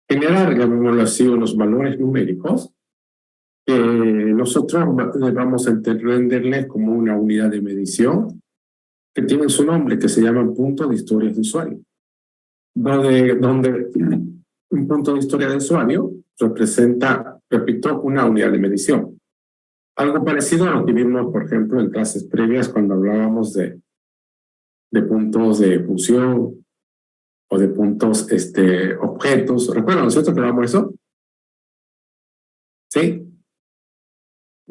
generar, llamémoslo así, unos valores numéricos que nosotros le vamos a entenderles como una unidad de medición que tiene su nombre, que se llama punto de historia de usuario, donde un punto de historia de usuario representa, repito, una unidad de medición. Algo parecido a lo que vimos, por ejemplo, en clases previas cuando hablábamos de puntos de función o de puntos objetos. ¿Recuerdan, no es cierto, que hablamos de eso? Sí.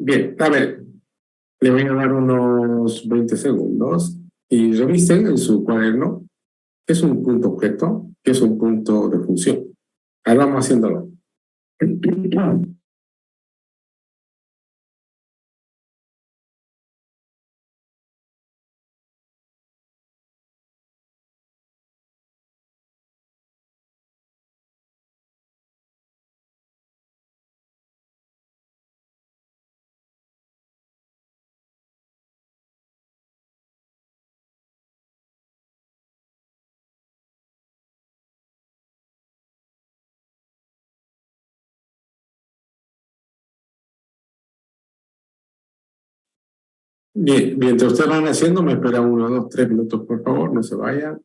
Bien, a ver, le voy a dar unos 20 segundos y revisen en su cuaderno qué es un punto objeto, qué es un punto de función. Ahí vamos haciéndolo. Bien, mientras ustedes van haciendo, me espera 1, 2, 3 minutos, por favor, no se vayan.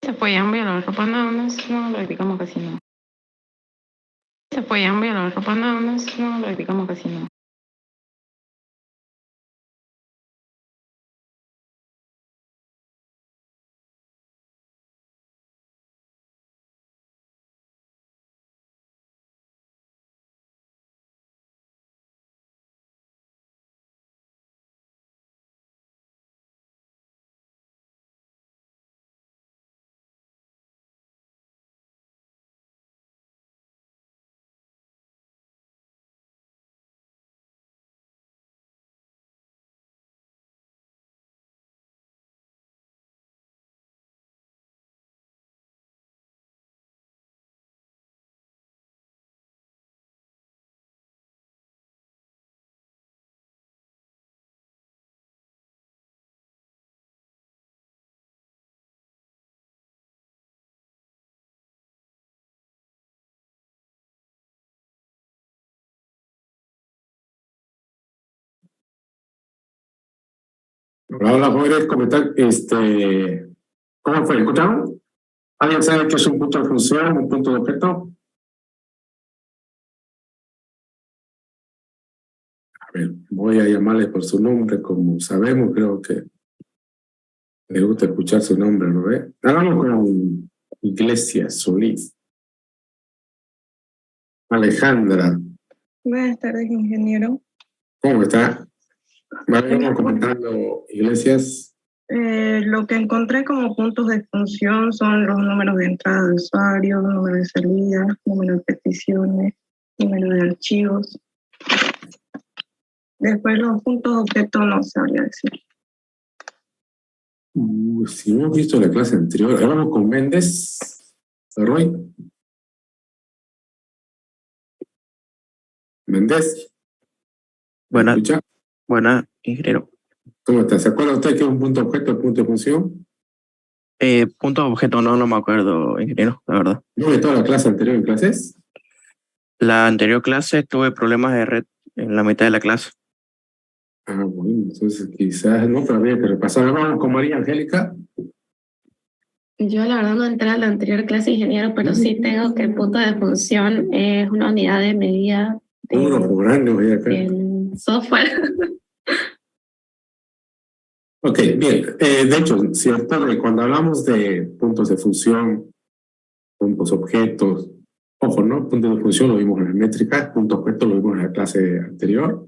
Se podían ver los ropa, no practicamos casi no. Se podían ver los ropa, no practicamos casi no. Hola, hola, jóvenes, ¿cómo están? ¿Cómo fue? ¿Escucharon? ¿Alguien sabe qué es un punto de función, un punto de objeto? A ver, voy a llamarle por su nombre, como sabemos, creo que le gusta escuchar su nombre, ¿no ve? Hagamos con Iglesias Solís. Alejandra, Buenas tardes, ingeniero. ¿cómo está? Vamos comentando Iglesias. Lo que encontré como puntos de función son los números de entrada de usuario, número de salida, número de peticiones, número de archivos. Después los puntos de objeto no sabría decir. Si hemos visto la clase anterior, ahora vamos con Méndez. Roy. Méndez. Buenas, ¿Escucha? buenas, ingeniero. ¿Cómo está? ¿Se acuerda usted que es un punto de objeto, punto de función? Punto de objeto, no me acuerdo, ingeniero, la verdad. ¿No de toda la clase anterior en clases? La anterior clase tuve problemas de red en la mitad de la clase. Ah, bueno, entonces quizás no, pero habría que repasar. Vamos con María Angélica. Yo la verdad no entré a la anterior clase, ingeniero, pero sí tengo que el punto de función es una unidad de medida Un grupo grande, voy acá. del software. Ok, bien. De hecho, cierto, cuando hablamos de puntos de función, puntos objetos, ojo, ¿no? Puntos de función lo vimos en la métrica, punto objeto lo vimos en la clase anterior.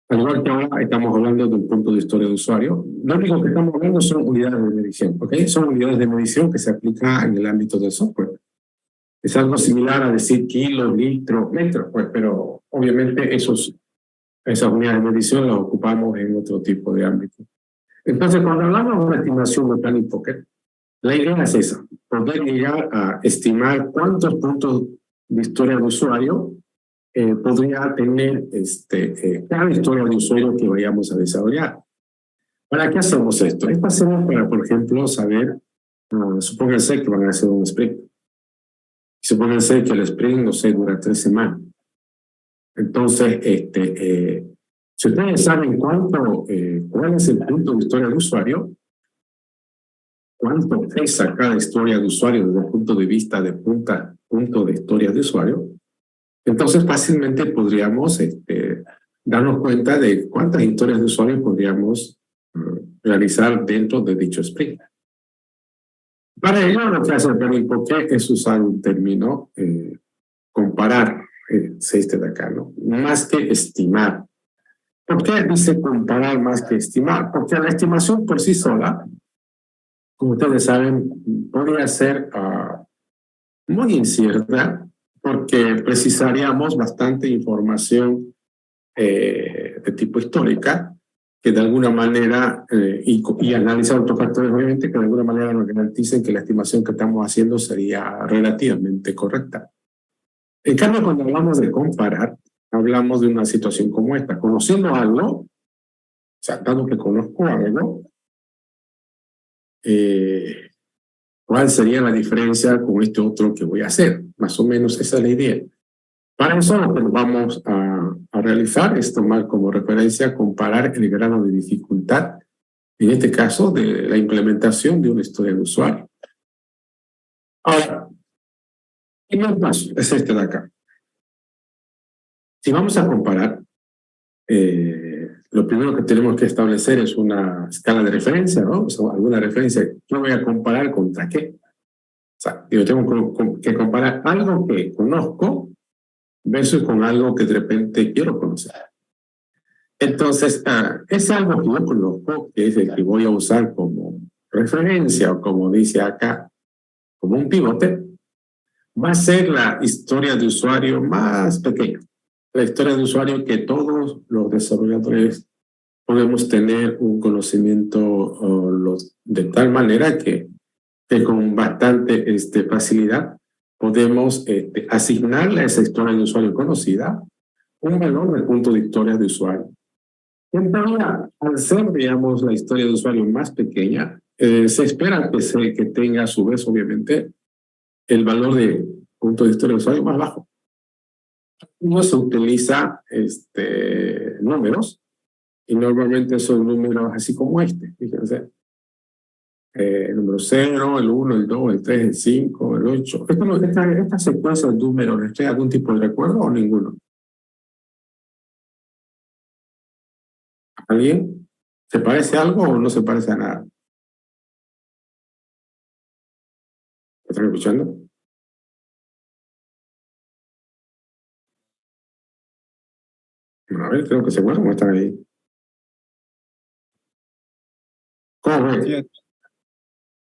Al igual que ahora estamos hablando de un punto de historia de usuario, lo único que estamos hablando son unidades de medición, ¿ok? Son unidades de medición que se aplican en el ámbito del software. Es algo similar a decir kilos, litros, metros, pues, pero obviamente esas unidades de medición las ocupamos en otro tipo de ámbito. Entonces, cuando hablamos de una estimación de Planning Pocket, la idea es esa, poder llegar a estimar cuántos puntos de historia de usuario podría tener cada historia de usuario que vayamos a desarrollar. ¿Para qué hacemos esto? Esto hacemos para, por ejemplo, saber, supónganse que van a hacer un sprint. Supónganse que el sprint, no sé, dura 3 semanas. Entonces, si ustedes saben cuál es el punto de historia de usuario, cuánto pesa cada historia de usuario desde el punto de vista de punto de historia de usuario, entonces fácilmente podríamos darnos cuenta de cuántas historias de usuario podríamos realizar dentro de dicho sprint. Para ello, lo que hace el Planning Pocket es usar un término, comparar, de acá, ¿no? Más que estimar. ¿Por qué dice comparar más que estimar? Porque la estimación por sí sola, como ustedes saben, podría ser muy incierta porque precisaríamos bastante información de tipo histórica que de alguna manera, y analizar otros factores obviamente, que de alguna manera nos garanticen que la estimación que estamos haciendo sería relativamente correcta. En cambio, cuando hablamos de comparar, hablamos de una situación como esta. Conociendo algo, o sea, dado que conozco algo, ¿cuál sería la diferencia con este otro que voy a hacer? Más o menos esa es la idea. Para eso lo que vamos a realizar es tomar como referencia, comparar el grado de dificultad, en este caso, de la implementación de una historia de usuario. Ahora, el primer paso es este de acá. Si vamos a comparar, lo primero que tenemos que establecer es una escala de referencia, ¿no? O sea, alguna referencia. Yo voy a comparar contra qué. O sea, yo tengo que comparar algo que conozco versus con algo que de repente quiero conocer. Entonces, es algo que yo conozco, que es el que voy a usar como referencia o como dice acá, como un pivote, va a ser la historia de usuario más pequeña. La historia de usuario que todos los desarrolladores podemos tener un conocimiento de tal manera que con bastante facilidad podemos asignarle a esa historia de usuario conocida un valor del punto de historia de usuario. Entonces, al ser, digamos, la historia de usuario más pequeña, se espera que tenga a su vez, obviamente, el valor de punto de historia de usuario más bajo. No se utiliza números, y normalmente son números así como este, fíjense. El número 0, el 1, el 2, el 3, el 5, el 8. Esta secuencia de números, ¿les trae algún tipo de recuerdo o ninguno? ¿Alguien? ¿Se parece a algo o no se parece a nada? ¿Me están escuchando? A ver, creo que se mueven o están ahí. ¿Cómo ven?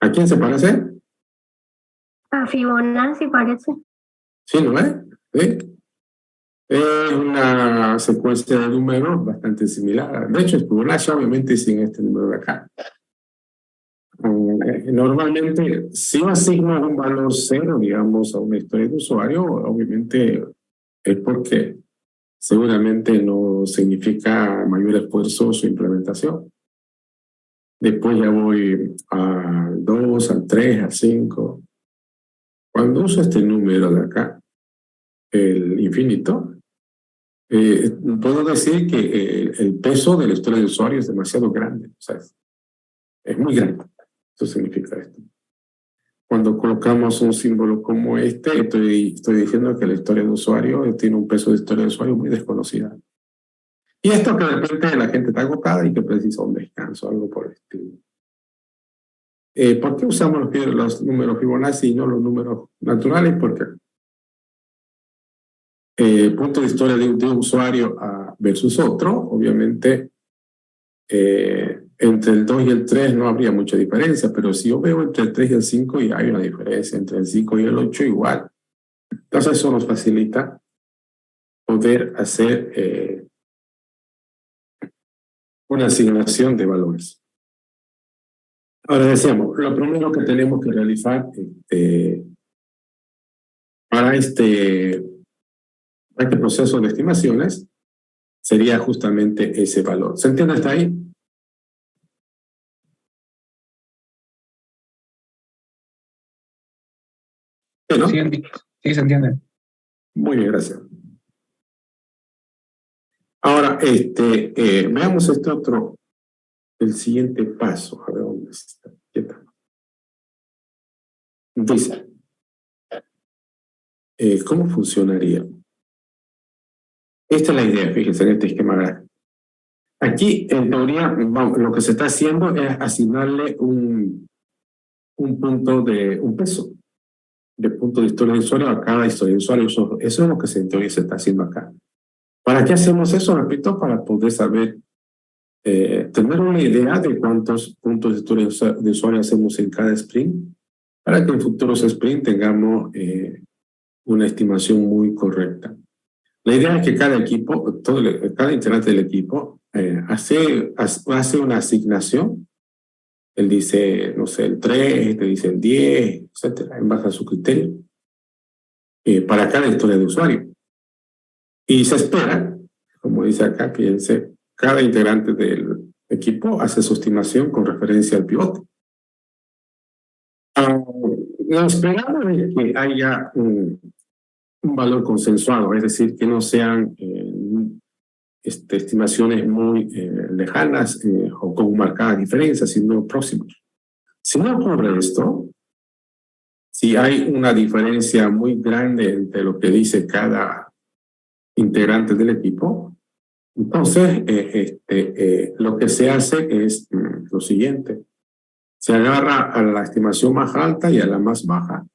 ¿A quién se parece? A Fibonacci parece. Sí, ¿no es? ¿Sí? Es una secuencia de números bastante similar. De hecho, es Fibonacci, obviamente, sin este número de acá. Normalmente, si yo asigno un valor 0, digamos, a una historia de usuario, obviamente es porque seguramente no significa mayor esfuerzo su implementación. Después ya voy al 2, al 3, al 5. Cuando uso este número de acá, el infinito, puedo decir que el peso de la historia de usuario es demasiado grande. O sea, es muy grande. Eso significa esto. Cuando colocamos un símbolo como este, estoy diciendo que la historia de usuario tiene un peso de historia de usuario muy desconocida. Y esto que de repente la gente está agotada y que precisa un descanso, algo por el estilo. ¿Por qué usamos los números Fibonacci y no los números naturales? Porque punto de historia de un usuario versus otro, obviamente, entre el 2 y el 3 no habría mucha diferencia, pero si yo veo entre el 3 y el 5 ya hay una diferencia, entre el 5 y el 8 igual. Entonces eso nos facilita poder hacer una asignación de valores. Ahora decíamos, lo primero que tenemos que realizar para este proceso de estimaciones sería justamente ese valor. ¿Se entiende hasta ahí? ¿Sí, no? Sí, se entiende. Muy bien, gracias. Ahora, veamos este otro, el siguiente paso. A ver dónde está. Dice, ¿cómo funcionaría? Esta es la idea, fíjense, en este esquema gráfico. Aquí, en teoría, lo que se está haciendo es asignarle un peso de punto de historia de usuario a cada historia de usuario. Eso es lo que en teoría se está haciendo acá. ¿Para qué hacemos eso? Repito, para poder saber, tener una idea de cuántos puntos de historia de usuario hacemos en cada sprint, para que en futuros sprint tengamos una estimación muy correcta. La idea es que cada equipo, cada integrante del equipo hace una asignación. Él dice, no sé, el 3, este dice el 10, etcétera, en base a su criterio, para cada historia de usuario. Y se espera, como dice acá, fíjense, cada integrante del equipo hace su estimación con referencia al pivote. Lo esperado es que haya un valor consensuado, es decir, que no sean estimaciones muy lejanas o con marcadas diferencias, sino próximos. Si no ocurre esto, si hay una diferencia muy grande entre lo que dice cada integrante del equipo, entonces lo que se hace es lo siguiente. Se agarra a la estimación más alta y a la más baja.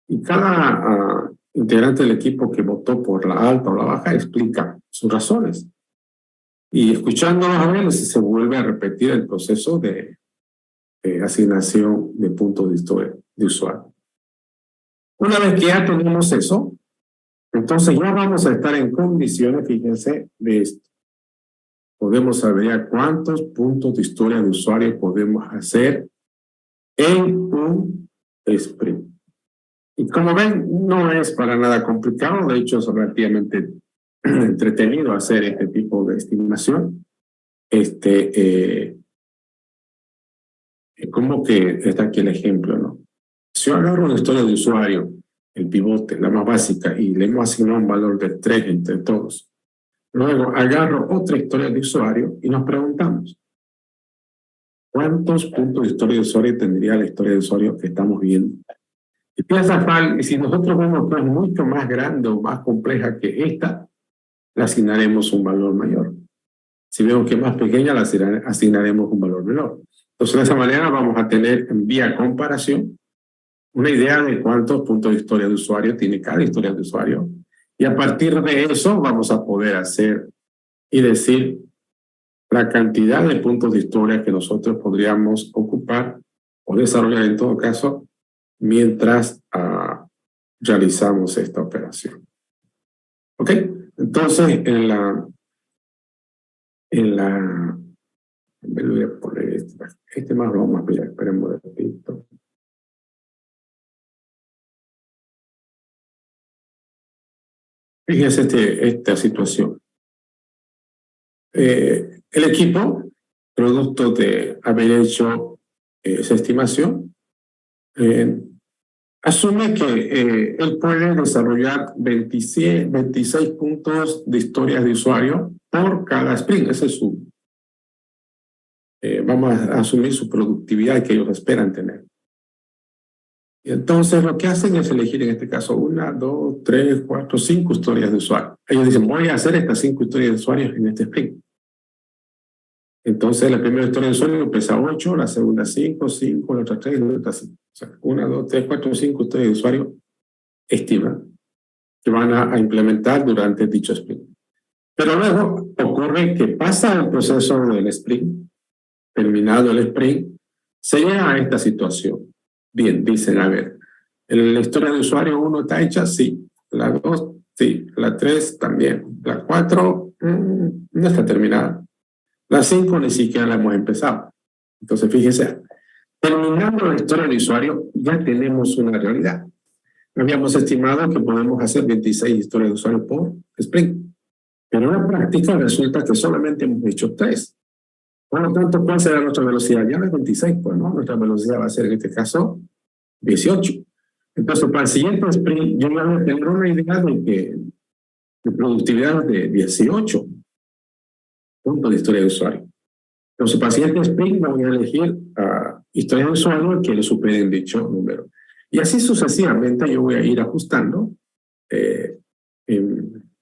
Y cada integrante del equipo que votó por la alta o la baja explica sus razones. Y escuchándolos a ver, se vuelve a repetir el proceso de asignación de puntos de historia de usuario. Una vez que ya tenemos eso, entonces ya vamos a estar en condiciones, fíjense, de esto. Podemos saber ya cuántos puntos de historia de usuario podemos hacer en un sprint. Y como ven, no es para nada complicado, de hecho es relativamente entretenido hacer este tipo de estimación. Como que está aquí el ejemplo, ¿no? Si yo agarro una historia de usuario, el pivote, la más básica, y le hemos asignado un valor de 3 entre todos, luego agarro otra historia de usuario y nos preguntamos, ¿cuántos puntos de historia de usuario tendría la historia de usuario que estamos viendo? Y y si nosotros vemos que es mucho más grande o más compleja que esta, le asignaremos un valor mayor. Si vemos que es más pequeña, le asignaremos un valor menor. Entonces, de esa manera vamos a tener en vía comparación una idea de cuántos puntos de historia de usuario tiene cada historia de usuario. Y a partir de eso vamos a poder hacer y decir la cantidad de puntos de historia que nosotros podríamos ocupar o desarrollar en todo caso mientras realizamos esta operación. ¿Ok? Entonces, me voy a poner este más, lo vamos a ver, esperemos un ratito. Fíjense esta situación. El equipo, producto de haber hecho esa estimación, asume que él puede desarrollar 26 puntos de historias de usuario por cada sprint. Ese es vamos a asumir su productividad que ellos esperan tener. Y entonces lo que hacen es elegir en este caso 1, 2, 3, 4, 5 historias de usuario. Ellos dicen, voy a hacer estas 5 historias de usuarios en este sprint. Entonces la primera historia de usuario pesa 8, la segunda 5, 5, la otra 3, la otra 5. O sea, 1, 2, 3, 4, 5 historias de usuario estiman que van a implementar durante dicho sprint. Pero luego ocurre que pasa el proceso del sprint, terminado el sprint, se llega a esta situación. Bien, dicen, a ver, la historia de usuario 1 está hecha, sí. La 2, sí. La 3 también. La 4 no está terminada. La 5 ni siquiera la hemos empezado. Entonces, fíjense, terminando la historia del usuario, ya tenemos una realidad. Habíamos estimado que podemos hacer 26 historias de usuario por sprint. Pero en la práctica resulta que solamente hemos hecho 3. Por lo tanto, ¿cuál será nuestra velocidad? Ya no es 26, pues, ¿no? Nuestra velocidad va a ser, en este caso, 18. Entonces, para el siguiente sprint, yo voy a tener una idea de productividad de 18 puntos de historia de usuario. Entonces, para el siguiente sprint, voy a elegir historias de usuario que le superen dicho número. Y así sucesivamente yo voy a ir ajustando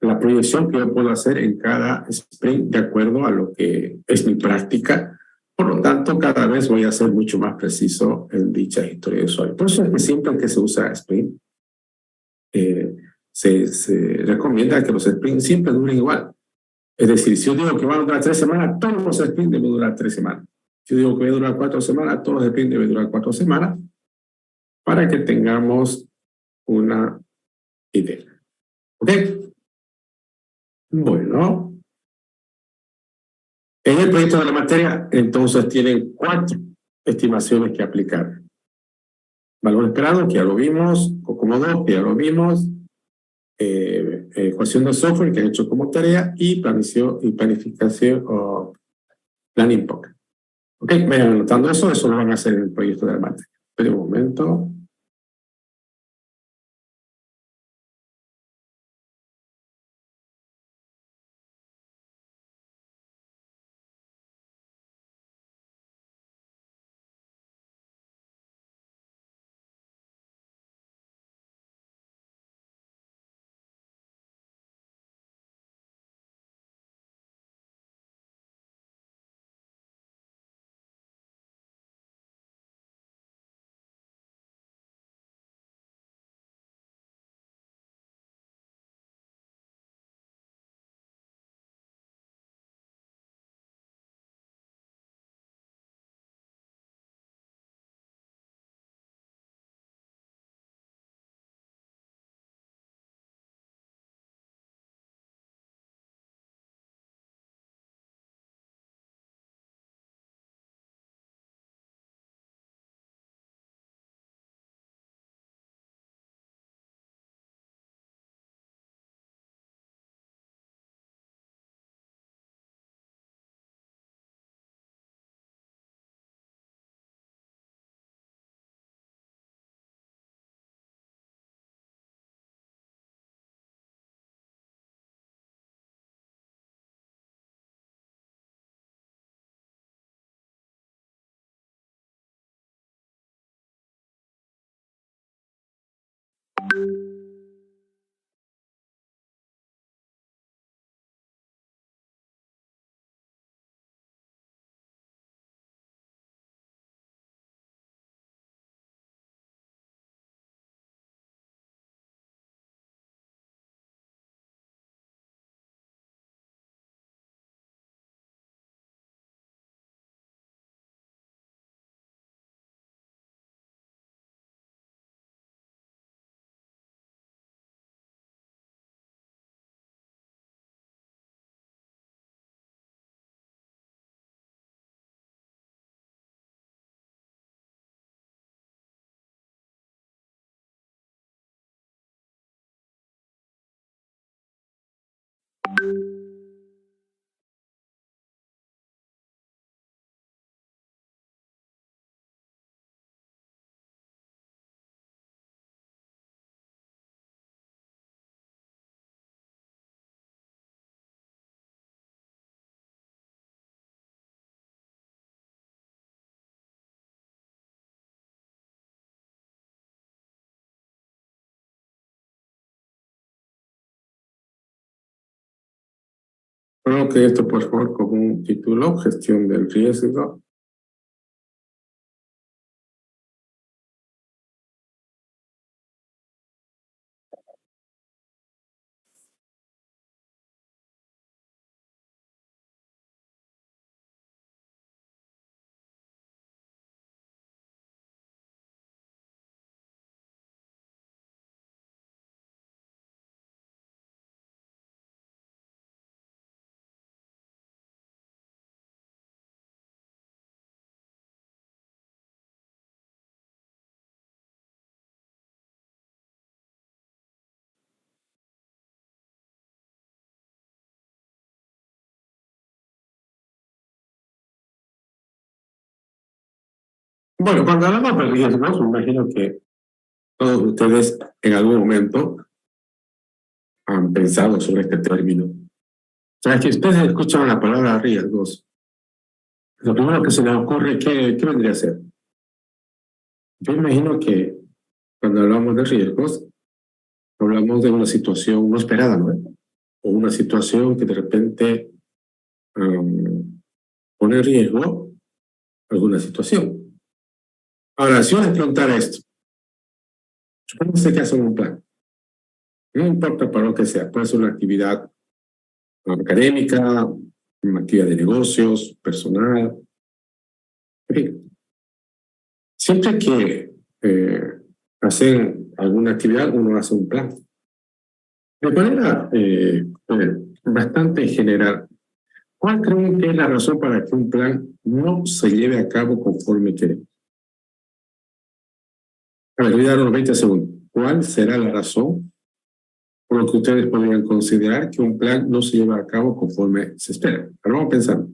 la proyección que yo puedo hacer en cada sprint de acuerdo a lo que es mi práctica. Por lo tanto, cada vez voy a ser mucho más preciso en dicha historia de usuario. Por eso es que siempre que se usa sprint, se recomienda que los sprints siempre duren igual. Es decir, si yo digo que van a durar 3 semanas, todos los sprints deben durar 3 semanas. Si yo digo que va a durar 4 semanas, todos los sprints deben durar 4 semanas para que tengamos una idea. ¿Ok? Bueno. En el proyecto de la materia, entonces tienen 4 estimaciones que aplicar. Valor esperado, que ya lo vimos. COCOMO 2, que ya lo vimos. Ecuación de software, que he hecho como tarea. Y planificación o planning POC. Ok, vayan anotando eso. Eso lo van a hacer en el proyecto de la materia. Esperen un momento. Coloque esto, por favor, como un título, gestión del riesgo. Bueno, cuando hablamos de riesgos, me imagino que todos ustedes en algún momento han pensado sobre este término. O sea, que ustedes escuchan la palabra riesgos, lo primero que se les ocurre, ¿qué vendría a ser? Yo imagino que cuando hablamos de riesgos, hablamos de una situación no esperada, ¿no? O una situación que de repente pone en riesgo alguna situación. Ahora, si yo les preguntara esto, supóngase que hacen un plan, no importa para lo que sea, puede ser una actividad académica, una actividad de negocios, personal, en fin. Siempre que hacen alguna actividad, uno hace un plan. De manera bastante general, ¿cuál creen que es la razón para que un plan no se lleve a cabo conforme queremos? A ver, voy a dar unos 20 segundos. ¿Cuál será la razón por lo que ustedes podrían considerar que un plan no se lleva a cabo conforme se espera? Pero vamos pensando.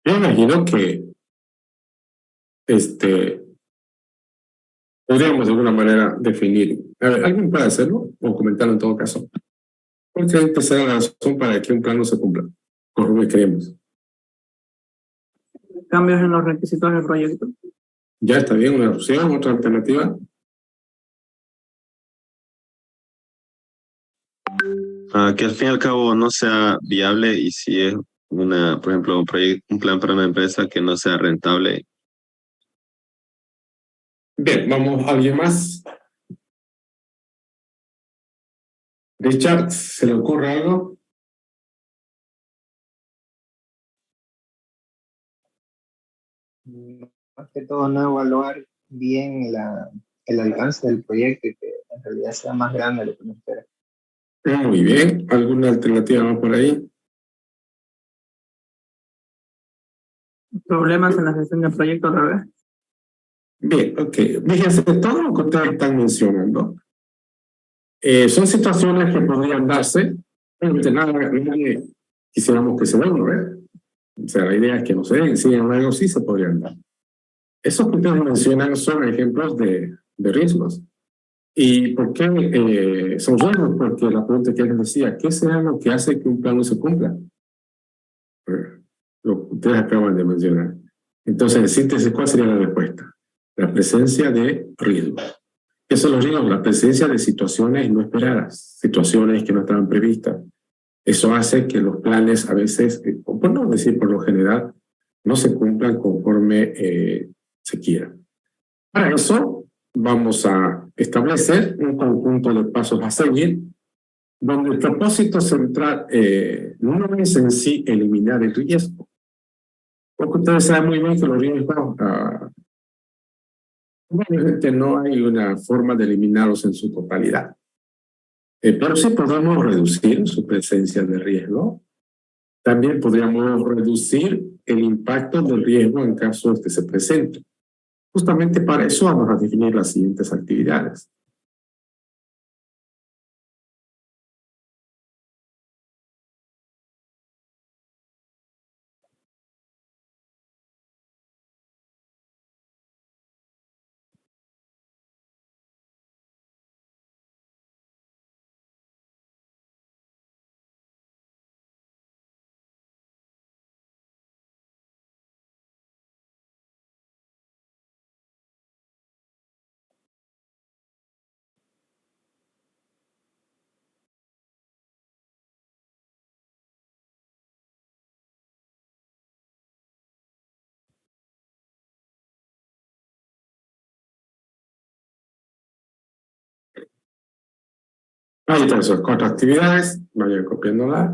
Yo imagino que podríamos de alguna manera definir. A ver, ¿alguien puede hacerlo o comentarlo en todo caso? ¿Cuál creen que será la razón para que un plan no se cumpla conforme queremos? Cambios en los requisitos del proyecto. Ya está bien, una opción, otra alternativa. Que al fin y al cabo no sea viable y si es una, por ejemplo, un plan para una empresa que no sea rentable. Bien, vamos, ¿alguien más? Richard, ¿se le ocurre algo? Más que todo no evaluar bien el alcance del proyecto y que en realidad sea más grande de lo que uno espera. Muy bien, ¿alguna alternativa más por ahí? Problemas en la gestión del proyecto, tal vez. Bien, ok. Fíjense, todo lo que ustedes están mencionando son situaciones que podrían darse, pero de nada, nadie quisiéramos que se den, ¿no? O sea, la idea es que no se den, sin embargo, sí se podrían dar. Esos que ustedes mencionan son ejemplos de riesgos. ¿Y por qué son riesgos? Porque la pregunta que les decía, ¿qué será lo que hace que un plan no se cumpla? Lo que ustedes acaban de mencionar. Entonces, en síntesis, ¿cuál sería la respuesta? La presencia de riesgos. ¿Qué son los riesgos? La presencia de situaciones no esperadas, situaciones que no estaban previstas. Eso hace que los planes a veces, o por no decir por lo general, no se cumplan conforme se quiera. Para eso, vamos a establecer un conjunto de pasos a seguir, donde el propósito central no es en sí eliminar el riesgo, porque ustedes saben muy bien que los riesgos, obviamente no hay una forma de eliminarlos en su totalidad, pero sí podemos reducir su presencia de riesgo. También podríamos reducir el impacto del riesgo en caso de que se presente. Justamente para eso vamos a definir las siguientes actividades. Ahí están esas cuatro actividades, vayan copiándolas.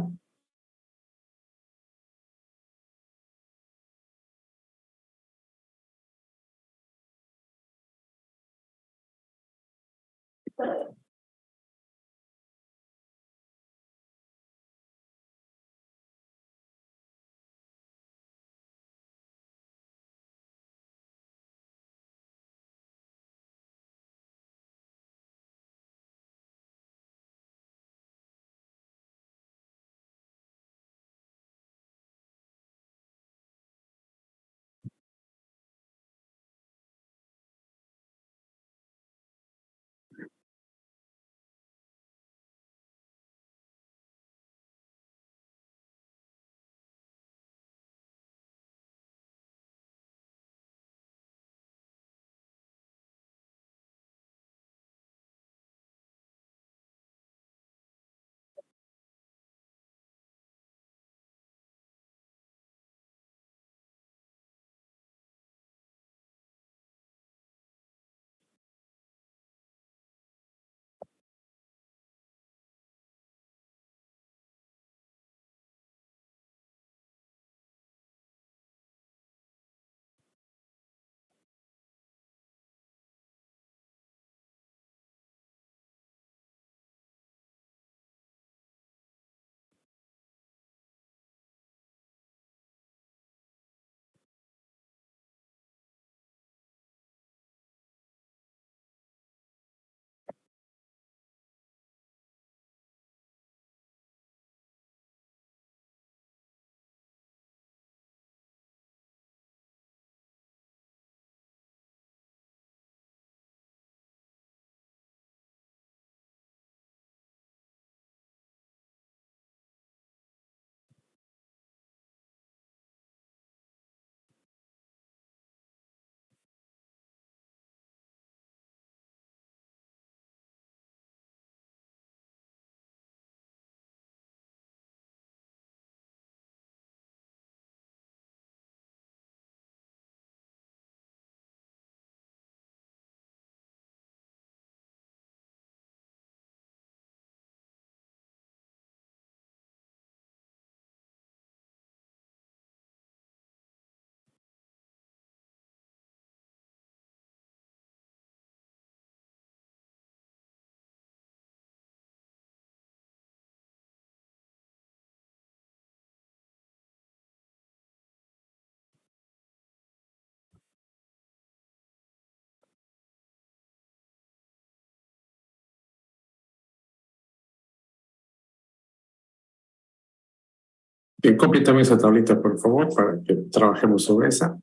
Bien, copie también esa tablita, por favor, para que trabajemos sobre esa.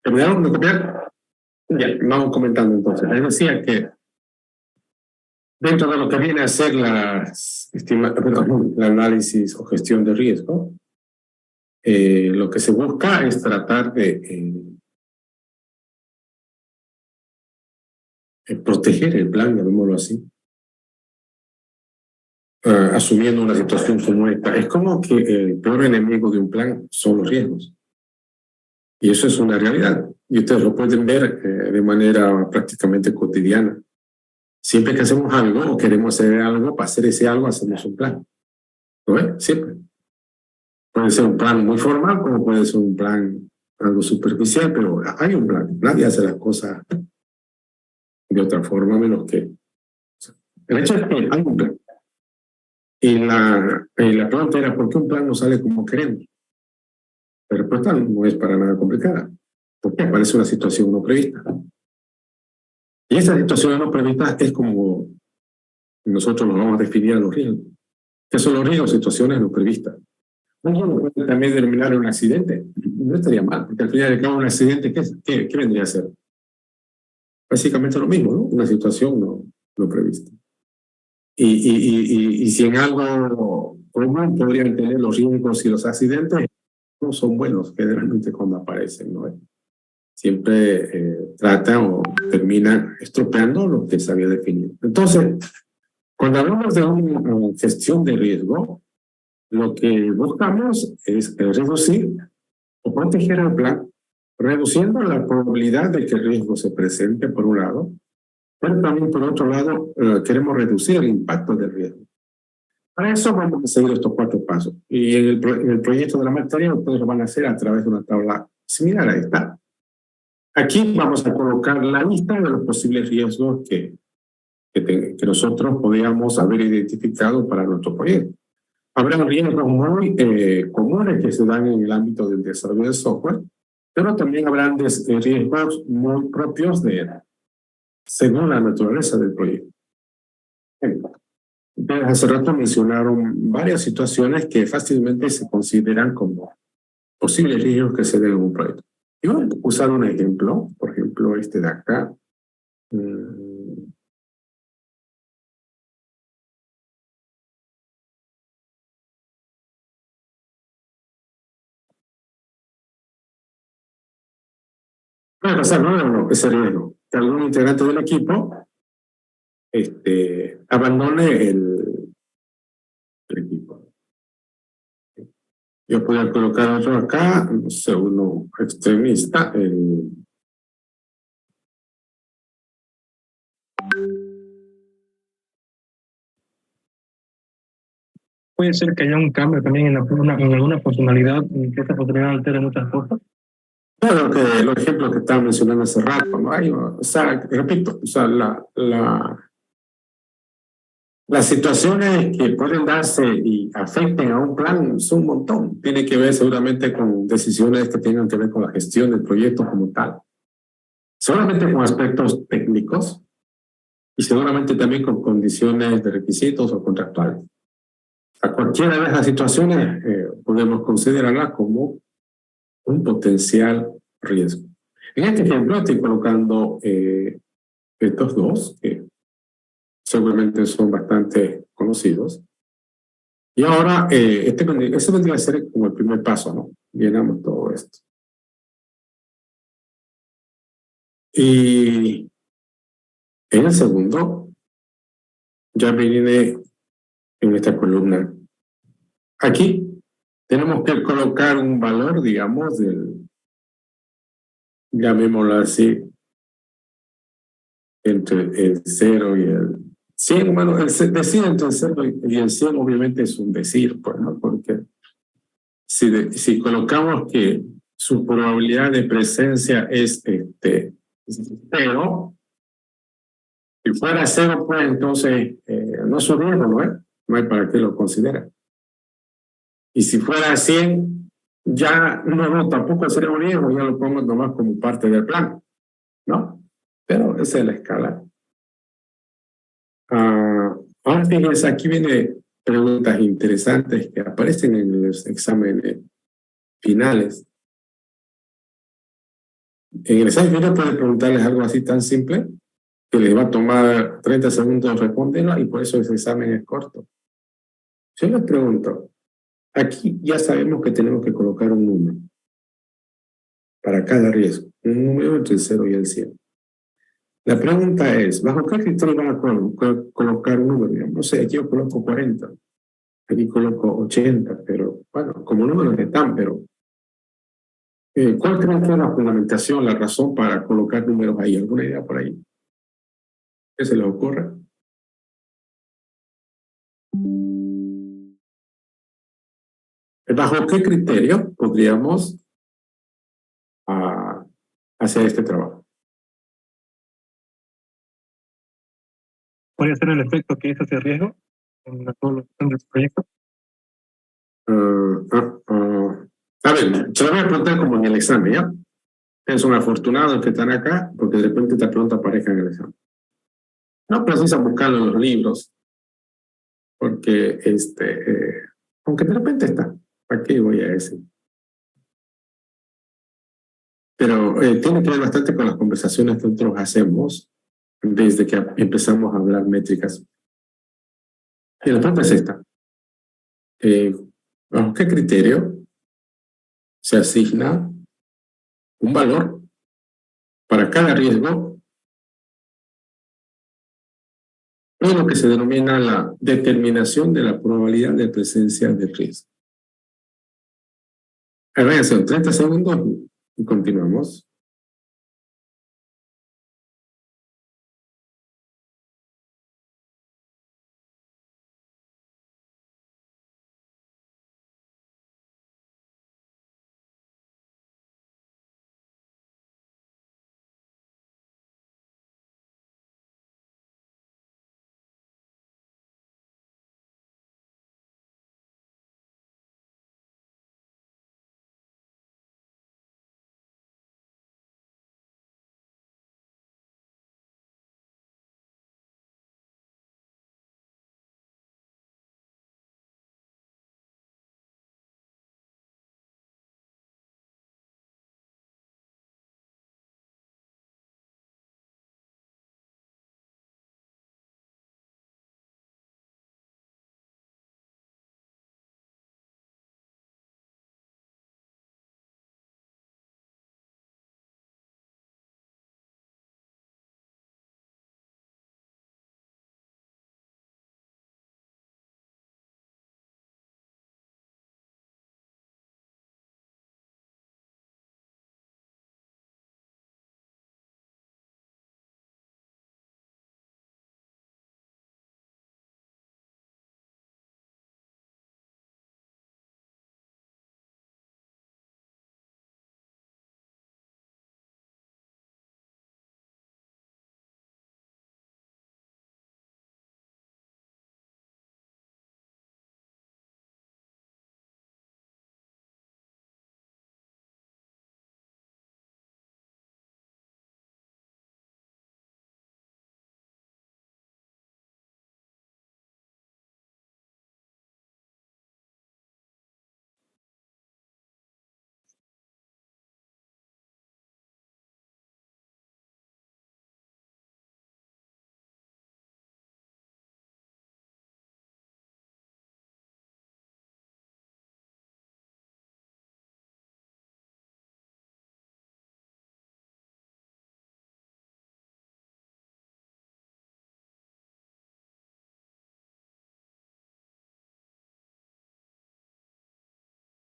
¿Terminaron de copiar? Ya, vamos comentando entonces. Les decía que dentro de lo que viene a ser el análisis o gestión de riesgo, lo que se busca es tratar de proteger el plan, llamémoslo así, asumiendo una situación como esta. Es como que el peor enemigo de un plan son los riesgos. Y eso es una realidad. Y ustedes lo pueden ver de manera prácticamente cotidiana. Siempre que hacemos algo o queremos hacer algo, para hacer ese algo hacemos un plan. ¿No ves? Siempre. Puede ser un plan muy formal, como puede ser un plan algo superficial, pero hay un plan. Nadie hace las cosas de otra forma, menos que... El hecho es que hay un plan. Y la pregunta era, ¿por qué un plan no sale como queremos? La respuesta no es para nada complicada. Porque aparece una situación no prevista. Y esa situación no prevista es como nosotros nos vamos a definir a los riesgos. ¿Qué son los riesgos? Situaciones no previstas. ¿Uno puede también determinar un accidente? No estaría mal, porque al final de cabo un accidente, ¿qué vendría a ser? Básicamente lo mismo, ¿no? Una situación no prevista. Y si en algo común podrían tener los riesgos y los accidentes, no son buenos generalmente cuando aparecen, ¿no? Siempre tratan o terminan estropeando lo que se había definido. Entonces, cuando hablamos de una gestión de riesgo, lo que buscamos es reducir o proteger el plan, reduciendo la probabilidad de que el riesgo se presente por un lado, pero también por otro lado queremos reducir el impacto del riesgo. Para eso vamos a seguir estos 4 pasos. Y en el proyecto de la materia ustedes lo van a hacer a través de una tabla similar a esta. Aquí vamos a colocar la lista de los posibles riesgos que nosotros podríamos haber identificado para nuestro proyecto. Habrá riesgos muy comunes que se dan en el ámbito del desarrollo de software, pero también habrán riesgos muy propios según la naturaleza del proyecto. Entonces, hace rato mencionaron varias situaciones que fácilmente se consideran como posibles riesgos que se den en un proyecto. Y voy a usar un ejemplo, por ejemplo, este de acá. Puede pasar, ¿no? Ese riesgo. Que algún integrante del equipo abandone el equipo. Yo podría colocar otro acá, no sé, uno extremista. Puede ser que haya un cambio también en alguna personalidad, y que esa personalidad altere muchas cosas. Claro, que los ejemplos que estaba mencionando hace rato, ¿no? O sea, repito, o sea, Las situaciones que pueden darse y afecten a un plan son un montón. Tiene que ver seguramente con decisiones que tengan que ver con la gestión del proyecto como tal. Solamente con aspectos técnicos y seguramente también con condiciones de requisitos o contractuales. A cualquiera de esas situaciones podemos considerarla como un potencial riesgo. En este ejemplo estoy colocando estos dos, que seguramente son bastante conocidos. Y ahora, ese vendría a ser como el primer paso, ¿no? Llenamos todo esto. Y en el segundo, ya viene en esta columna. Aquí tenemos que colocar un valor, digamos, llamémoslo así, entre el 0 y el 100. Bueno, decir entre el 0 y el 100 obviamente es un decir, pues, ¿no? Porque si colocamos que su probabilidad de presencia es 0, si fuera 0, pues entonces no es un riesgo, ¿no es? No hay para qué lo considera. Y si fuera 100, ya no, tampoco sería un riesgo, ya lo pongo nomás como parte del plan, ¿no? Pero esa es la escala. Ahora fíjense, aquí viene preguntas interesantes que aparecen en los exámenes finales. En el examen final pueden preguntarles algo así tan simple que les va a tomar 30 segundos responderlo y por eso ese examen es corto. Yo les pregunto, aquí ya sabemos que tenemos que colocar un número para cada riesgo, un número entre el 0 y el 100. La pregunta es, ¿bajo qué criterio van a colocar un número? Digamos, no sé, aquí yo coloco 40, aquí coloco 80, pero bueno, como números están, pero ¿cuál creen que es la fundamentación, la razón para colocar números ahí? ¿Alguna idea por ahí? ¿Qué se les ocurre? ¿Bajo qué criterio podríamos hacer este trabajo? ¿Podría ser el efecto que es ese riesgo en la población del proyecto? A ver, se lo voy a preguntar como en el examen, ¿ya? Es un afortunado que están acá porque de repente esta pregunta aparezca en el examen. No precisa buscarlo en los libros porque aunque de repente está, ¿para qué voy a decir? Pero tiene que ver bastante con las conversaciones que nosotros hacemos desde que empezamos a hablar métricas. Y la pregunta es esta. ¿Bajo qué criterio se asigna un valor para cada riesgo en lo que se denomina la determinación de la probabilidad de presencia de riesgo? Van a ser 30 segundos y continuamos.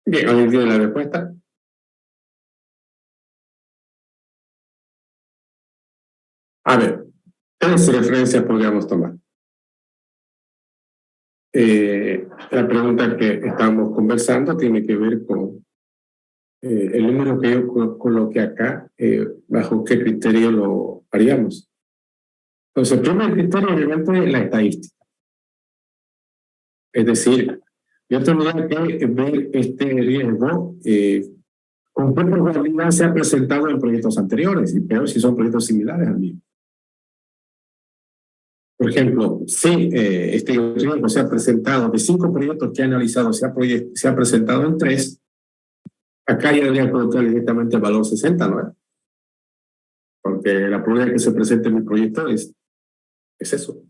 Bien, ¿alguien tiene la respuesta? A ver, tres referencias podríamos tomar. La pregunta que estamos conversando tiene que ver con el número que yo coloqué acá, bajo qué criterio lo haríamos. Entonces, el primer criterio obviamente es la estadística. Es decir, yo tendría que ver este riesgo con qué probabilidad se ha presentado en proyectos anteriores, y peor si son proyectos similares al mío. Por ejemplo, si este riesgo se ha presentado de 5 proyectos que he analizado, se ha presentado en 3, acá ya debería colocar directamente el valor 60, ¿no? Porque la probabilidad de que se presente en mi proyecto es eso.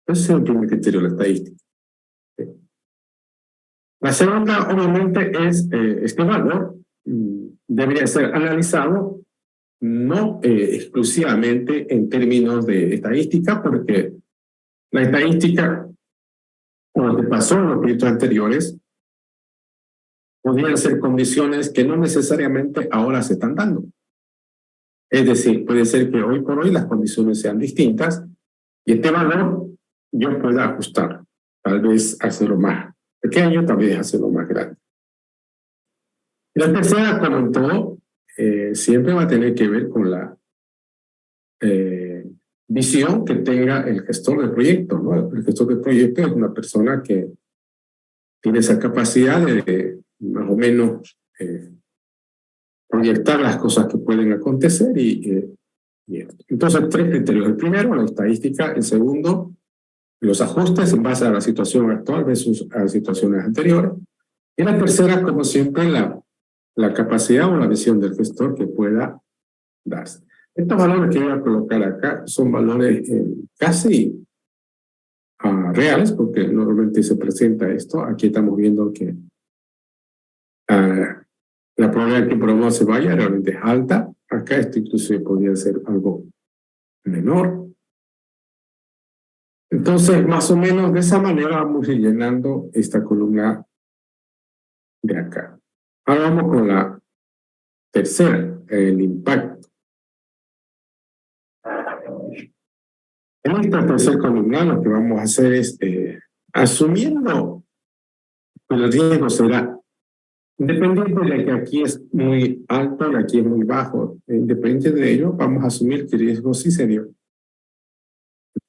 Ese es el primer criterio, la estadística. La segunda, obviamente, es este valor debería ser analizado no exclusivamente en términos de estadística, porque la estadística, como lo que pasó en los proyectos anteriores, podrían ser condiciones que no necesariamente ahora se están dando. Es decir, puede ser que hoy por hoy las condiciones sean distintas y este valor yo pueda ajustar, tal vez hacerlo más pequeño, tal vez hacerlo más grande. Y la tercera, como en todo, siempre va a tener que ver con la visión que tenga el gestor del proyecto, ¿no? El gestor del proyecto es una persona que tiene esa capacidad de más o menos proyectar las cosas que pueden acontecer y entonces 3 criterios. El primero, la estadística. El segundo, los ajustes en base a la situación actual versus a situaciones anteriores. Y la tercera, como siempre, la capacidad o la visión del gestor que pueda darse. Estos valores que voy a colocar acá son valores casi reales, porque normalmente se presenta esto. Aquí estamos viendo que la probabilidad de que por uno se vaya realmente es alta. Acá esto inclusive podría ser algo menor. Entonces, más o menos de esa manera vamos a ir llenando esta columna de acá. Ahora vamos con la tercera, el impacto. En esta tercera columna lo que vamos a hacer es, asumiendo que el riesgo será, independiente de que aquí es muy alto y aquí es muy bajo, independiente de ello, vamos a asumir que el riesgo sí se dio.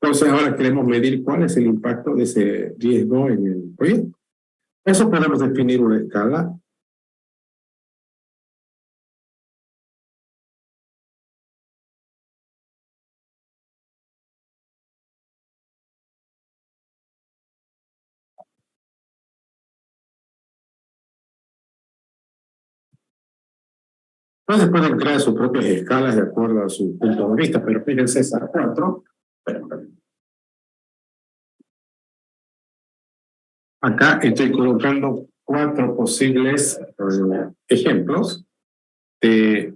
Entonces ahora queremos medir cuál es el impacto de ese riesgo en el proyecto. Eso podemos definir una escala. Entonces pueden crear sus propias escalas de acuerdo a su punto de vista, pero fíjense esas 4. Acá estoy colocando 4 posibles ejemplos de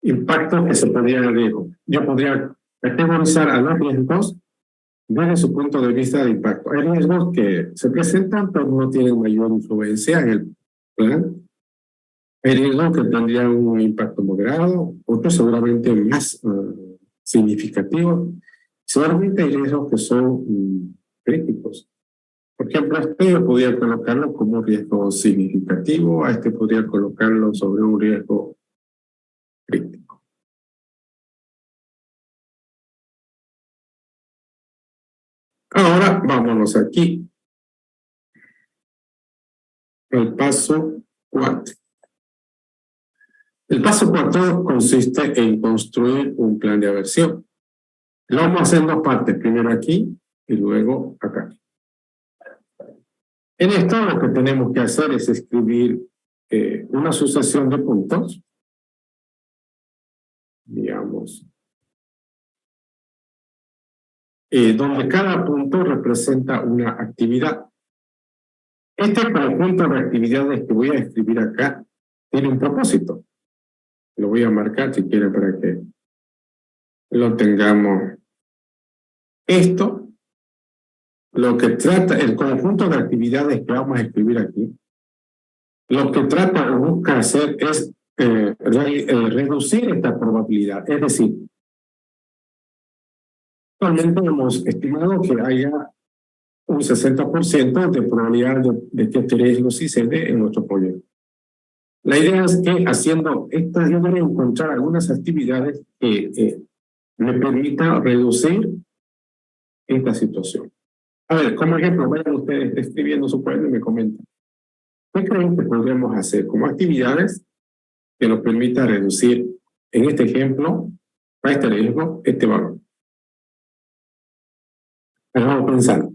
impactos que se podrían dar riesgo. Yo podría categorizar a los riesgos desde su punto de vista de impacto. Hay riesgos que se presentan pero no tienen mayor influencia en el plan. Hay riesgos que tendrían un impacto moderado, otros seguramente más significativos. Seguramente hay riesgos que son críticos. Por ejemplo, este yo podría colocarlo como riesgo significativo, a este podría colocarlo sobre un riesgo crítico. Ahora vámonos aquí al paso 4. El paso 4 consiste en construir un plan de aversión. Lo vamos a hacer en 2 partes, primero aquí y luego acá. En esto lo que tenemos que hacer es escribir una sucesión de puntos, digamos, donde cada punto representa una actividad. Este conjunto de actividades que voy a escribir acá tiene un propósito. Lo voy a marcar si quieren para que lo tengamos. Esto, lo que trata, el conjunto de actividades que vamos a escribir aquí, lo que trata o busca hacer es reducir esta probabilidad. Es decir, actualmente hemos estimado que haya un 60% de probabilidad de que este riesgo sí se dé en nuestro proyecto. La idea es que haciendo estas, yo voy a encontrar algunas actividades que me permitan reducir esta situación. A ver, como ejemplo, vayan ustedes escribiendo su cuaderno y me comentan. ¿Qué creen que podríamos hacer como actividades que nos permita reducir, en este ejemplo, a este riesgo, este valor? Vamos pensando.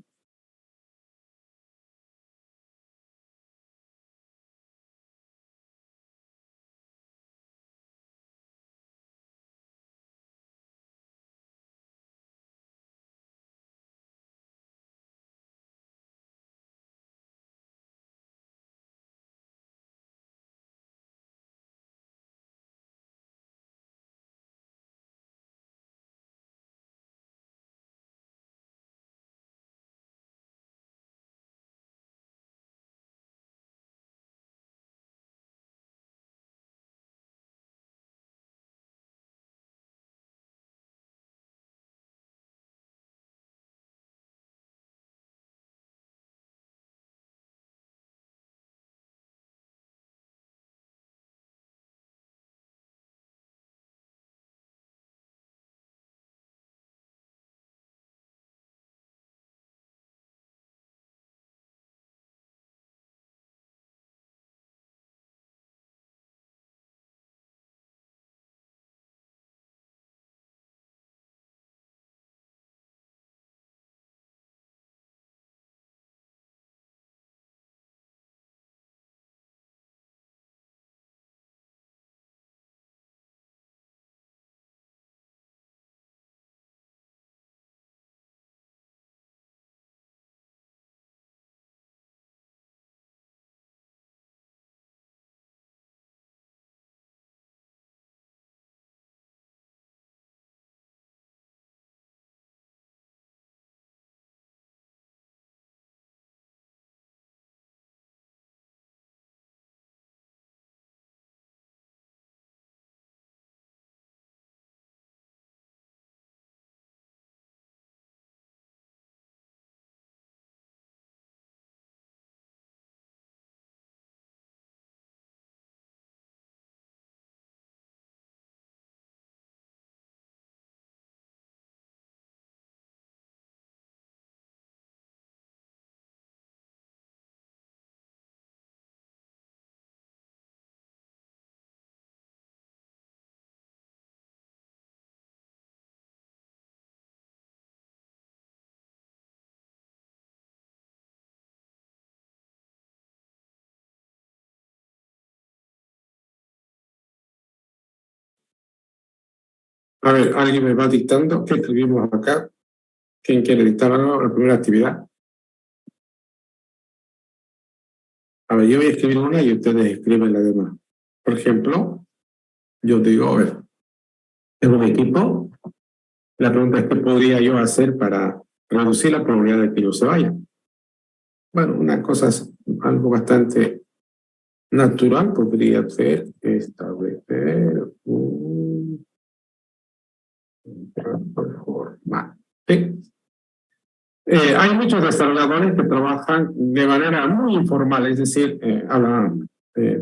A ver, ¿alguien me va dictando? ¿Qué escribimos acá? ¿Quién quiere dictar algo? La primera actividad. A ver, yo voy a escribir una y ustedes escriben la demás. Por ejemplo, yo digo, a ver, tengo un equipo. La pregunta es, ¿qué podría yo hacer para reducir la probabilidad de que ellos se vayan? Bueno, una cosa es algo bastante natural, podría ser establecer un trato formal. ¿Sí? Hay muchos desarrolladores que trabajan de manera muy informal, es decir,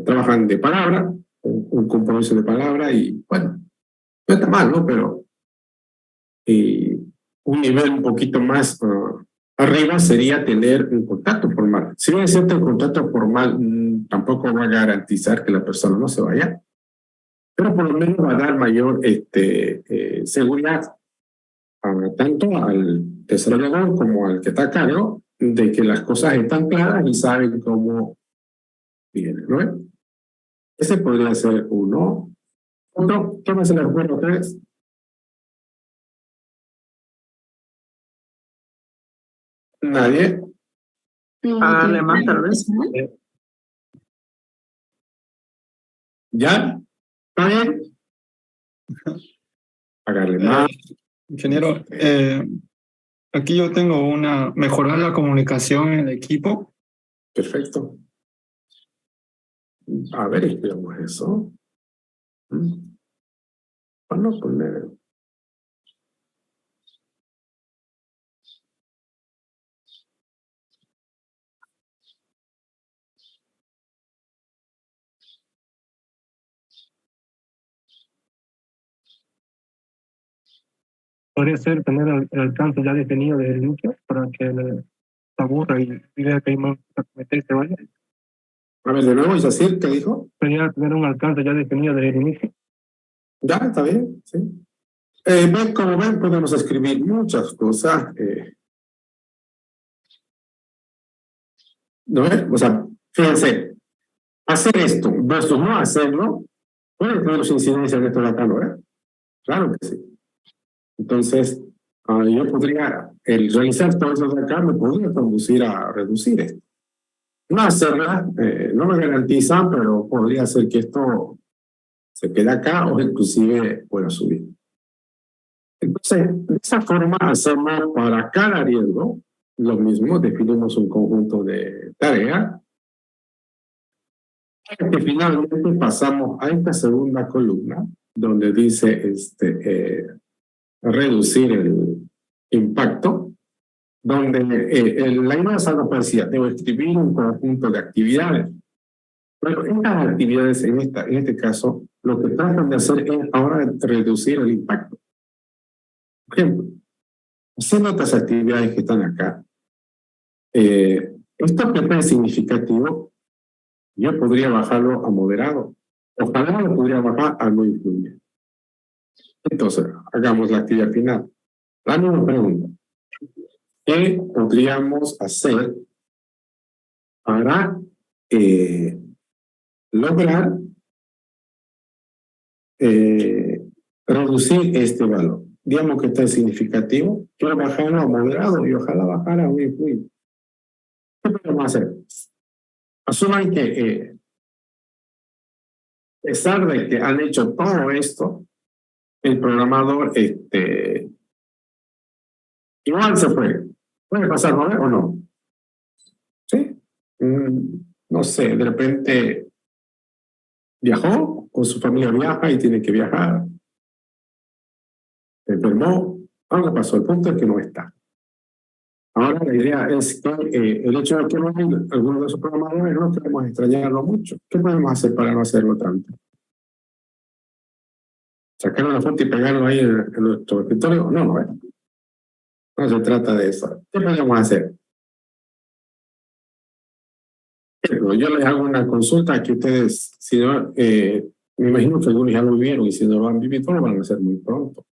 trabajan de palabra, un compromiso de palabra y, bueno, no está mal, ¿no? Pero un nivel un poquito más arriba sería tener un contacto formal. Si bien es cierto, el contacto formal tampoco va a garantizar que la persona no se vaya, pero por lo menos va a dar mayor seguridad tanto al desarrollador como al que está a cargo de que las cosas están claras y saben cómo vienen, ¿no? Ese podría ser uno. Otro, ¿qué más se les ocurre a ustedes? Nadie. Pagarle más, tal vez. ¿Ya? ¿Está bien? Pagarle más. Ingeniero, aquí yo tengo mejorar la comunicación en el equipo. Perfecto. A ver, escribamos eso. Vamos a poner... Podría ser tener el alcance ya definido desde el inicio para que se aburra y vea que hay más para meter y se vaya. A ver, de nuevo, Isacir, ¿qué dijo? Sería tener un alcance ya definido desde el inicio. Ya, está bien, sí. Como ven, podemos escribir muchas cosas. ¿No es? O sea, fíjense, hacer esto versus no hacerlo, puede tener sus incidencias en esto de acá, ¿no es? Claro que sí. Entonces, yo podría, el realizar todo eso de acá me podría conducir a reducir esto. No hacerla, no me garantiza, pero podría ser que esto se quede acá o inclusive pueda subir. Entonces, de esa forma hacemos para cada riesgo lo mismo, definimos un conjunto de tareas y finalmente pasamos a esta segunda columna donde dice reducir el impacto, donde la idea es algo parecida, debo escribir un conjunto de actividades. Pero estas actividades en este caso lo que tratan de hacer es ahora reducir el impacto. Por ejemplo, haciendo estas actividades que están acá, esto que es significativo, yo podría bajarlo a moderado. Ojalá lo podría bajar a no influye. Entonces, hagamos la actividad final. La nueva pregunta. ¿Qué podríamos hacer para lograr reducir este valor? Digamos que está significativo, quiero bajarlo a moderado y ojalá bajar a no influye. ¿Qué podemos hacer? Asuman que a pesar de que han hecho todo esto, el programador igual se fue. ¿Puede pasar o no? ¿Sí? No sé, de repente viajó, o su familia viaja y tiene que viajar. Se enfermó, algo pasó, el punto es que no está. Ahora la idea es que el hecho de que no hay algunos de esos programadores no queremos extrañarlo mucho. ¿Qué podemos hacer para no hacerlo tanto? ¿Sacarlo la foto y pegarlo ahí en nuestro escritorio? No se trata de eso. ¿Qué podemos hacer? Yo les hago una consulta que ustedes, si no, me imagino que algunos ya lo vivieron y si no lo han vivido, lo van a hacer muy pronto.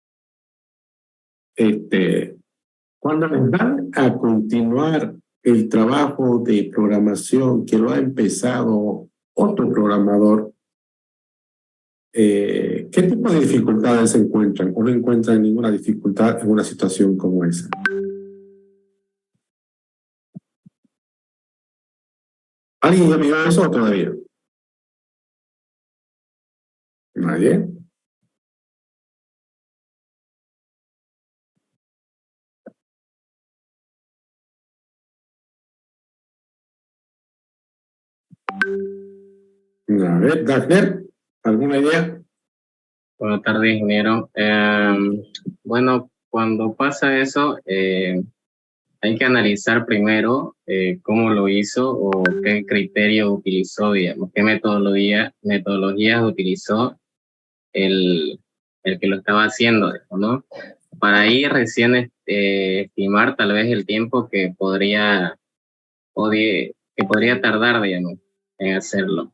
Cuando les dan a continuar el trabajo de programación que lo ha empezado otro programador, ¿qué tipo de dificultades se encuentran o no encuentran ninguna dificultad en una situación como esa? ¿Alguien ya vio eso o todavía? ¿Nadie? A ver, Dagner, ¿alguna idea? Buenas tardes, ingeniero. Bueno, cuando pasa eso, hay que analizar primero cómo lo hizo o qué criterio utilizó, digamos, qué metodologías utilizó el que lo estaba haciendo, ¿no? Para ahí recién estimar tal vez el tiempo que podría tardar, digamos, en hacerlo.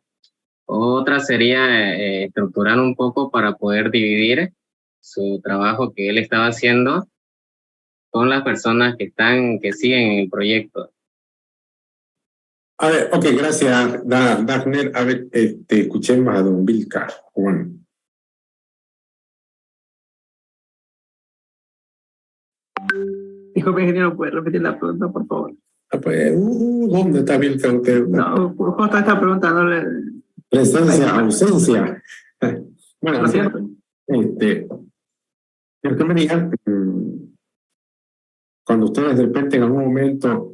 Otra sería estructurar un poco para poder dividir su trabajo que él estaba haciendo con las personas que siguen en el proyecto. A ver, ok, gracias, Dagner. A ver, escuchemos a don Vilca, Juan. Disculpe, ingeniero, ¿puede repetir la pregunta, por favor? Pues, ¿dónde está Vilca usted? No, justo está preguntándole. Presencia, ausencia. Bueno, Lo siento. que me digan, cuando ustedes de repente en algún momento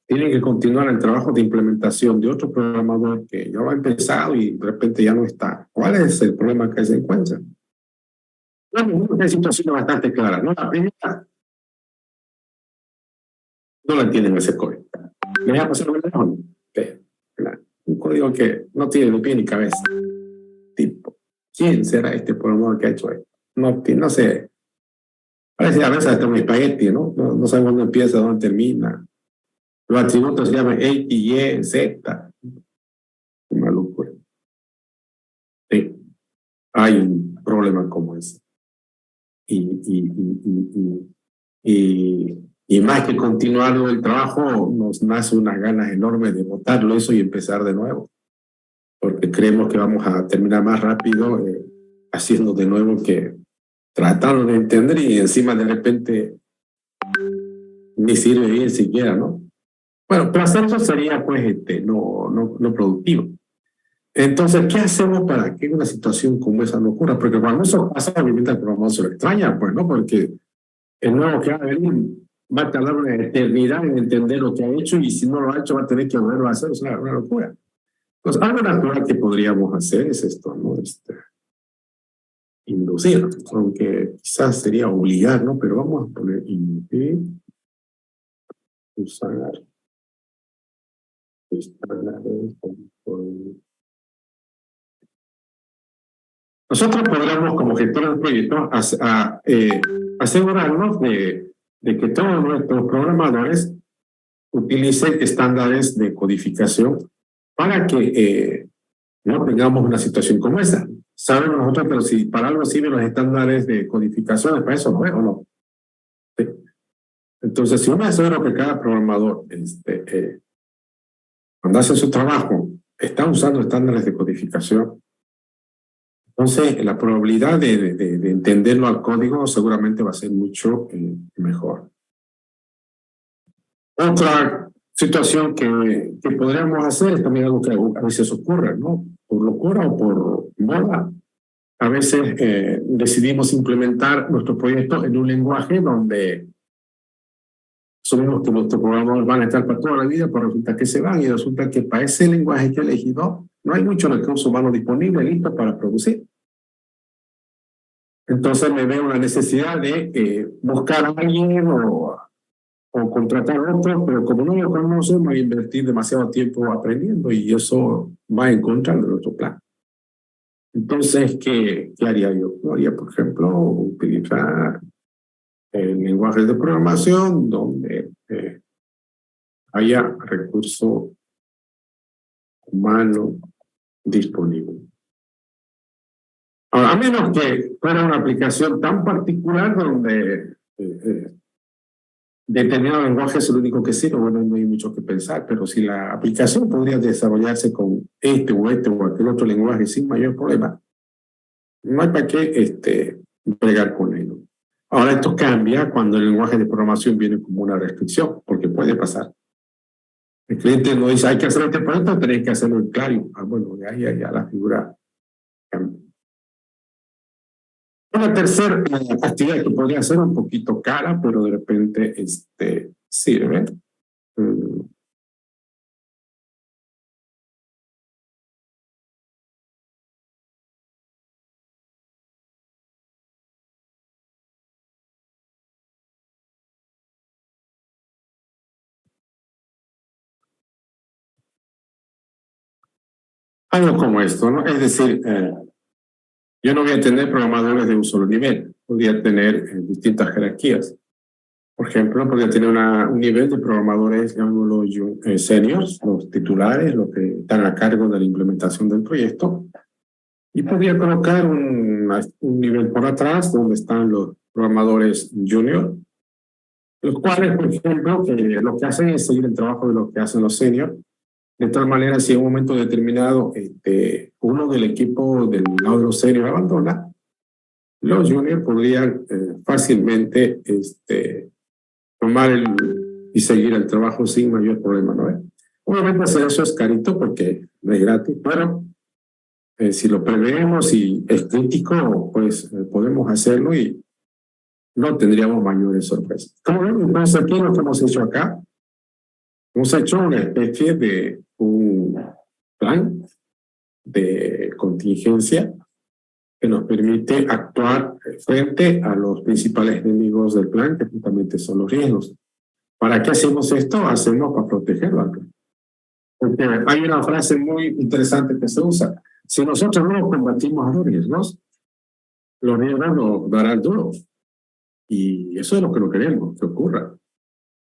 tienen que continuar el trabajo de implementación de otro programador que ya lo ha empezado y de repente ya no está. ¿Cuál es el problema que se encuentra? Bueno, una situación bastante clara, ¿no? La primera, no la entienden ese código. Le voy a pasar un código que no tiene ni pie ni cabeza. Tipo, ¿quién será este programador que ha hecho esto? No sé. Parece a veces hasta un espagueti, ¿no? No sabe dónde empieza, dónde termina. Los atributos se llaman X, Y, Z. Una locura. Sí, hay un problema como ese. Y más que continuar el trabajo, nos nace unas ganas enormes de botarlo eso y empezar de nuevo. Porque creemos que vamos a terminar más rápido haciendo de nuevo que tratando de entender y encima de repente ni sirve bien siquiera, ¿no? Bueno, pero hacer eso sería pues no productivo. Entonces, ¿qué hacemos para que una situación como esa no ocurra? Porque cuando eso pasa, obviamente el programador se lo extraña, pues, ¿no? Porque el nuevo que va a venir va a tardar una eternidad en entender lo que ha hecho y si no lo ha hecho va a tener que volverlo a hacer, es una locura. Pues algo natural que podríamos hacer es esto, ¿no? Inducir, aunque quizás sería obligar, ¿no? Pero vamos a poner usar estándares. Nosotros podríamos, como gestores del proyecto, asegurarnos de que todos nuestros programadores utilicen estándares de codificación para que no tengamos una situación como esa. Sabemos nosotros, pero si para algo sirven los estándares de codificación, para eso no es, ¿o no? Sí. Entonces, si uno asegura que cada programador, cuando hace su trabajo, está usando estándares de codificación, entonces la probabilidad de entenderlo al código seguramente va a ser mucho mejor. Otra situación que podríamos hacer es también algo que a veces ocurre, ¿no? Por locura o por moda. A veces decidimos implementar nuestro proyecto en un lenguaje donde asumimos que nuestros programadores van a estar para toda la vida, pero resulta que se van y resulta que para ese lenguaje que he elegido no hay mucho recurso humano disponible listo para producir. Entonces me veo la necesidad de buscar a alguien o contratar a otro, pero como no lo conozco, me voy a invertir demasiado tiempo aprendiendo y eso va en contra de nuestro plan. Entonces, ¿qué haría yo? Yo haría, por ejemplo, utilizar lenguajes de programación donde haya recurso humano disponible. Ahora, a menos que fuera una aplicación tan particular donde determinado lenguaje es el único que sirve, bueno, no hay mucho que pensar, pero si la aplicación podría desarrollarse con este o aquel otro lenguaje sin mayor problema, no hay para qué bregar con ello. Ahora esto cambia cuando el lenguaje de programación viene como una restricción, porque puede pasar. El cliente no dice, hay que hacer este proyecto, tenéis que hacerlo en Clario. Ah, bueno, ya la figura cambia. Una tercera actividad que podría ser un poquito cara, pero de repente sirve. Algo como esto, ¿no? Es decir, yo no voy a tener programadores de un solo nivel, podría tener distintas jerarquías. Por ejemplo, podría tener un nivel de programadores, llamémoslo seniors, los titulares, los que están a cargo de la implementación del proyecto. Y podría colocar un nivel por atrás donde están los programadores junior, los cuales, por ejemplo, lo que hacen es seguir el trabajo de lo que hacen los seniors. De tal manera, si en un momento determinado uno del equipo del lado de los seniors abandona, los juniors podrían fácilmente tomar y seguir el trabajo sin mayor problema, ¿no? Obviamente hacer eso es carito porque no es gratis, pero si lo preveemos y es crítico, pues podemos hacerlo y no tendríamos mayores sorpresas. Como ven, entonces aquí lo que hemos hecho acá Hemos hecho una especie de un plan de contingencia que nos permite actuar frente a los principales enemigos del plan, que justamente son los riesgos. ¿Para qué hacemos esto? Hacemos para protegerlo al plan. Porque hay una frase muy interesante que se usa. Si nosotros no combatimos a los riesgos nos darán duro. Y eso es lo que no queremos que ocurra.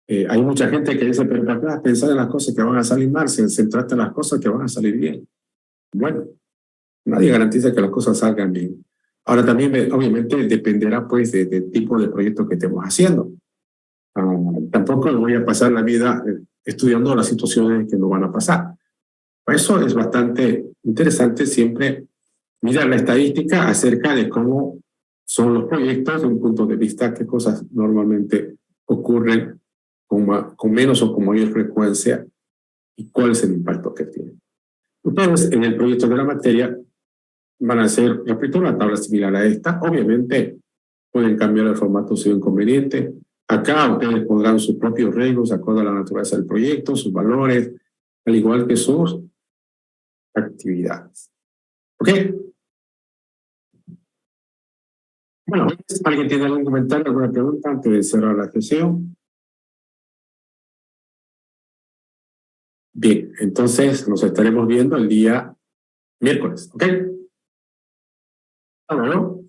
Hay mucha gente que dice, pero ¿para qué pensar en las cosas que van a salir mal, si centrarte en las cosas que van a salir bien? Bueno, nadie garantiza que las cosas salgan bien. Ahora también, obviamente, dependerá pues del tipo de proyecto que estemos haciendo. Tampoco voy a pasar la vida estudiando las situaciones que no van a pasar. Por eso es bastante interesante siempre mirar la estadística acerca de cómo son los proyectos de un punto de vista, qué cosas normalmente ocurren con menos o con mayor frecuencia y cuál es el impacto que tienen. Ustedes en el proyecto de la materia van a hacer, repito, una tabla similar a esta. Obviamente pueden cambiar el formato si es conveniente. Acá ustedes pondrán sus propios riesgos acorde a la naturaleza del proyecto, sus valores, al igual que sus actividades. ¿Ok? Bueno, ¿alguien tiene algún comentario, alguna pregunta antes de cerrar la sesión? Bien, entonces nos estaremos viendo el día miércoles, ¿ok? Hasta luego.